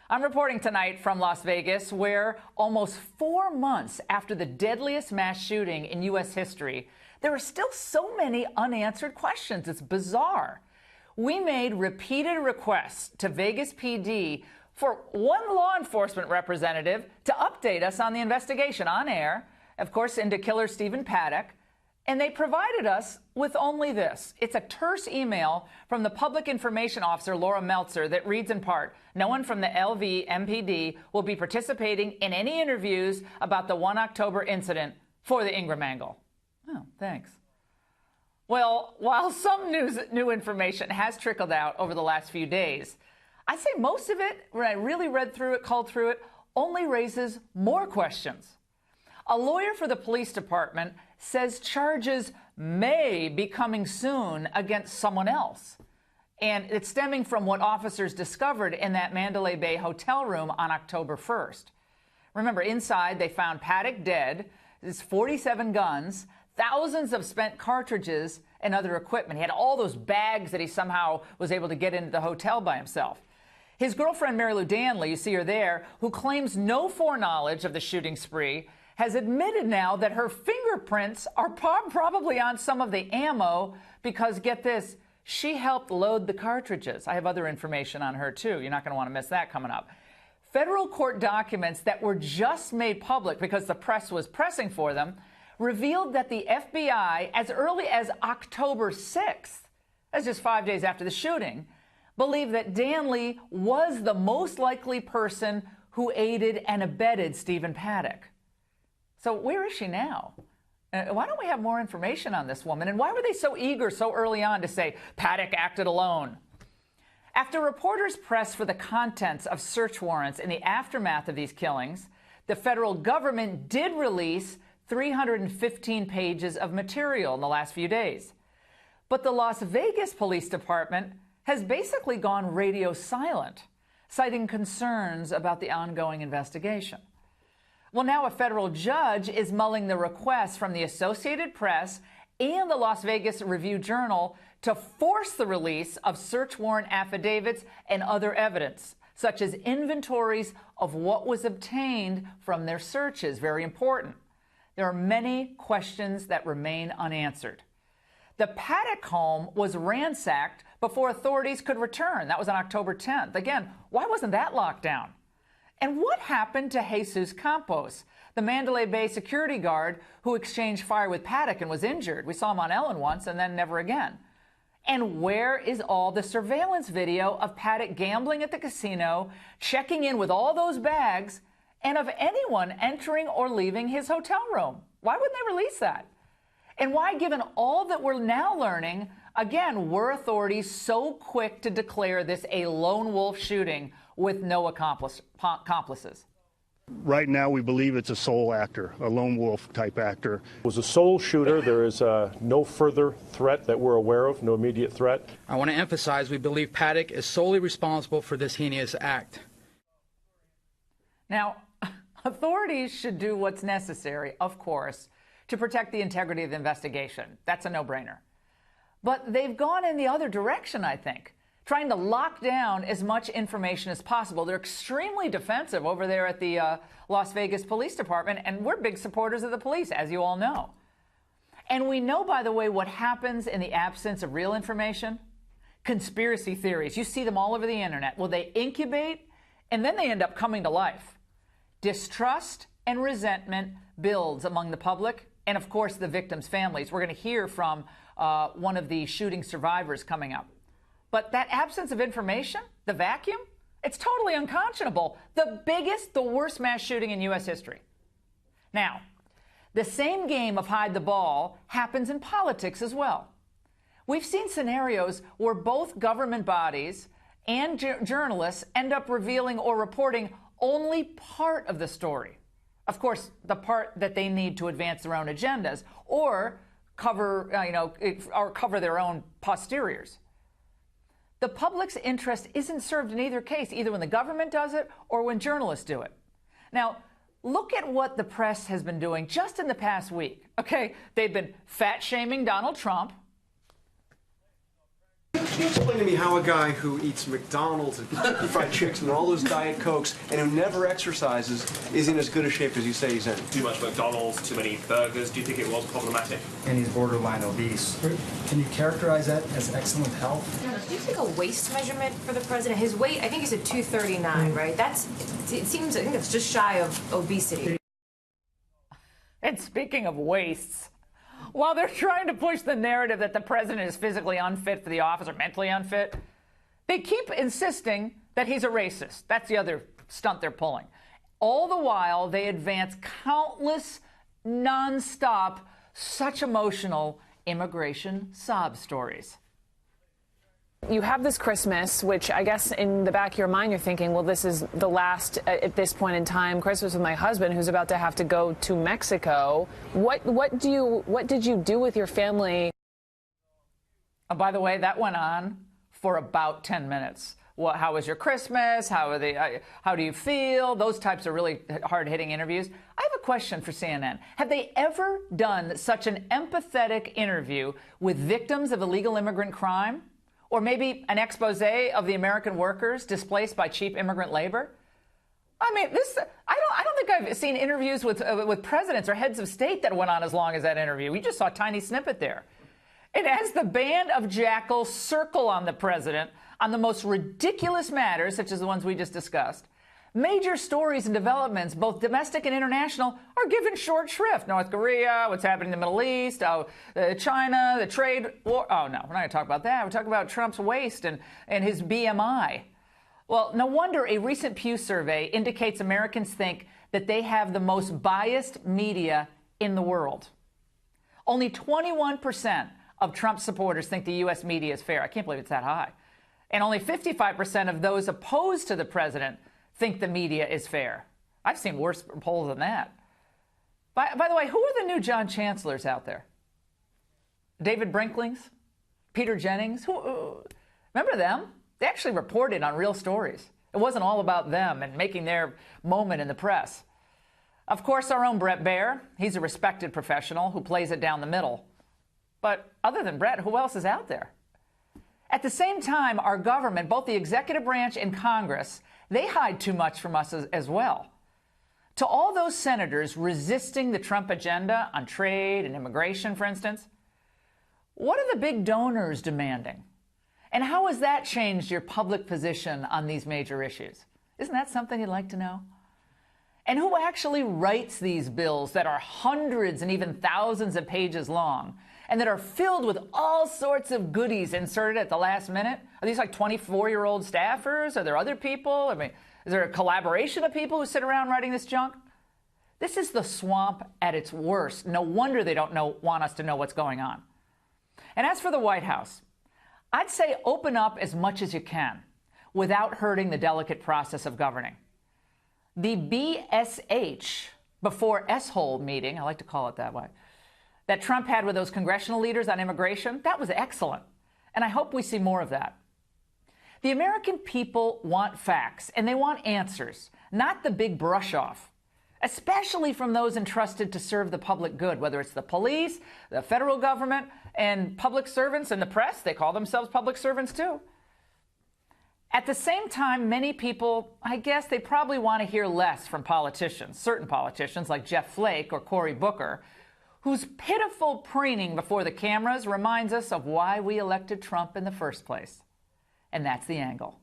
I'm reporting tonight from Las Vegas, where almost 4 months after the deadliest mass shooting in U.S. history, there are still so many unanswered questions. It's bizarre. We made repeated requests to Vegas PD for one law enforcement representative to update us on the investigation on air, of course, into killer Stephen Paddock. And they provided us with only this. It's a terse email from the public information officer, Laura Meltzer, that reads in part, no one from the LV MPD will be participating in any interviews about the 1 October incident for the Ingraham angle. Oh, thanks. Well, while some new information has trickled out over the last few days, I'd say most of it, when I really read through it, culled through it, only raises more questions. A lawyer for the police department says charges may be coming soon against someone else. And it's stemming from what officers discovered in that Mandalay Bay hotel room on October 1st. Remember, inside they found Paddock dead, his 47 guns, thousands of spent cartridges, and other equipment. He had all those bags that he somehow was able to get into the hotel by himself. His girlfriend, Mary Lou Danley, you see her there, who claims no foreknowledge of the shooting spree, has admitted now that her fingerprints are probably on some of the ammo because, get this, she helped load the cartridges. I have other information on her, too. You're not going to want to miss that coming up. Federal court documents that were just made public because the press was pressing for them revealed that the FBI, as early as October 6th, that's just 5 days after the shooting, believed that Danley was the most likely person who aided and abetted Stephen Paddock. So where is she now? Why don't we have more information on this woman? And why were they so eager so early on to say Paddock acted alone? After reporters pressed for the contents of search warrants in the aftermath of these killings, the federal government did release 315 pages of material in the last few days. But the Las Vegas Police Department has basically gone radio silent, citing concerns about the ongoing investigation. Well, now a federal judge is mulling the request from the Associated Press and the Las Vegas Review-Journal to force the release of search warrant affidavits and other evidence, such as inventories of what was obtained from their searches. Very important. There are many questions that remain unanswered. The Paddock home was ransacked before authorities could return. That was on October 10th. Again, why wasn't that locked down? And what happened to Jesus Campos, the Mandalay Bay security guard who exchanged fire with Paddock and was injured? We saw him on Ellen once and then never again. And where is all the surveillance video of Paddock gambling at the casino, checking in with all those bags, and of anyone entering or leaving his hotel room? Why wouldn't they release that? And why, given all that we're now learning, again, were authorities so quick to declare this a lone wolf shooting with no accomplices? Right now, we believe it's a sole actor, a lone wolf type actor. It was a sole shooter. There is no further threat that we're aware of, no immediate threat. I want to emphasize we believe Paddock is solely responsible for this heinous act. Now, authorities should do what's necessary, of course, to protect the integrity of the investigation. That's a no-brainer. But they've gone in the other direction, I think, trying to lock down as much information as possible. They're extremely defensive over there at the Las Vegas Police Department, and we're big supporters of the police, as you all know. And we know, by the way, what happens in the absence of real information. Conspiracy theories. You see them all over the internet. Well, they incubate, and then they end up coming to life. Distrust and resentment builds among the public and, of course, the victims' families. We're going to hear from one of the shooting survivors coming up. But that absence of information, the vacuum, it's totally unconscionable. The biggest, the worst mass shooting in U.S. history. Now, the same game of hide the ball happens in politics as well. We've seen scenarios where both government bodies and journalists end up revealing or reporting only part of the story. Of course, the part that they need to advance their own agendas or cover, or cover their own posteriors. The public's interest isn't served in either case, either when the government does it or when journalists do it. Now, look at what the press has been doing just in the past week. Okay, they've been fat-shaming Donald Trump. Can you explain to me how a guy who eats McDonald's and Kentucky Fried Chicken and all those Diet Cokes and who never exercises is in as good a shape as you say he's in? Too much McDonald's, too many burgers. Do you think it was problematic? And he's borderline obese. Can you characterize that as excellent health? Did you take a waist measurement for the president? His weight, I think he said 239, right? I think it's just shy of obesity. And speaking of waists, while they're trying to push the narrative that the president is physically unfit for the office or mentally unfit, they keep insisting that he's a racist. That's the other stunt they're pulling. All the while, they advance countless, nonstop, such emotional immigration sob stories. You have this Christmas, which I guess in the back of your mind you're thinking, well, this is the last, at this point in time, Christmas with my husband who's about to have to go to Mexico. What did you do with your family? Oh, by the way, that went on for about 10 minutes. How was your Christmas? How do you feel? Those types of really hard-hitting interviews. I have a question for CNN. Have they ever done such an empathetic interview with victims of illegal immigrant crime? Or maybe an expose of the American workers displaced by cheap immigrant labor? I mean, I don't think I've seen interviews with presidents or heads of state that went on as long as that interview. We just saw a tiny snippet there. And as the band of jackals circle on the president on the most ridiculous matters, such as the ones we just discussed, major stories and developments, both domestic and international, are given short shrift. North Korea, what's happening in the Middle East, China, the trade war. Oh, no, we're not going to talk about that. We're talking about Trump's waist and his BMI. Well, no wonder a recent Pew survey indicates Americans think that they have the most biased media in the world. Only 21% of Trump supporters think the U.S. media is fair. I can't believe it's that high. And only 55% of those opposed to the president think the media is fair. I've seen worse polls than that. By the way, who are the new John Chancellors out there? David Brinklings? Peter Jennings? Remember them? They actually reported on real stories. It wasn't all about them and making their moment in the press. Of course, our own Bret Baier. He's a respected professional who plays it down the middle. But other than Bret, who else is out there? At the same time, our government, both the executive branch and Congress, they hide too much from us as well. To all those senators resisting the Trump agenda on trade and immigration, for instance, what are the big donors demanding? And how has that changed your public position on these major issues? Isn't that something you'd like to know? And who actually writes these bills that are hundreds and even thousands of pages long and that are filled with all sorts of goodies inserted at the last minute? Are these like 24-year-old staffers? Are there other people? I mean, is there a collaboration of people who sit around writing this junk? This is the swamp at its worst. No wonder they don't want us to know what's going on. And as for the White House, I'd say open up as much as you can without hurting the delicate process of governing. The BSH, before S-hole meeting, I like to call it that way, that Trump had with those congressional leaders on immigration, that was excellent. And I hope we see more of that. The American people want facts, and they want answers, not the big brush-off, especially from those entrusted to serve the public good, whether it's the police, the federal government, and public servants and the press. They call themselves public servants, too. At the same time, many people, I guess they probably want to hear less from politicians, certain politicians like Jeff Flake or Cory Booker, whose pitiful preening before the cameras reminds us of why we elected Trump in the first place. And that's the angle.